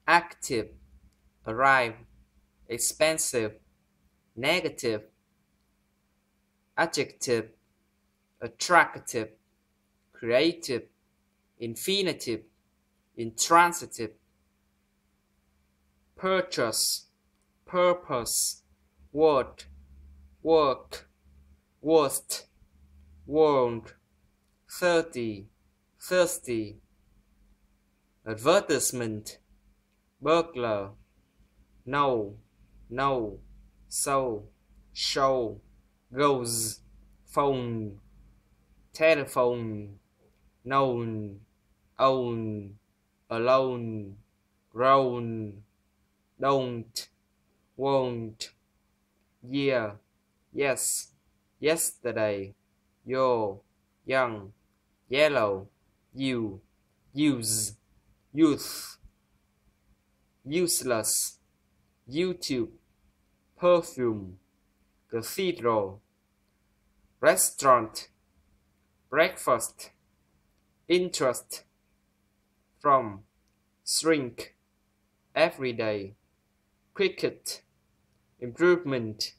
active, arrive, expensive, negative, adjective, attractive, creative, infinitive, intransitive, purchase, purpose, word, work, worst, world, 30, thirsty, advertisement, burglar, no, no, so, show, goes, phone, telephone, known, own, alone, grown, don't, won't, year, yes, yesterday, yo, young, yellow, you, use, youth, useless, YouTube, perfume, cathedral, restaurant, breakfast, interest, from, shrink, everyday, cricket, improvement,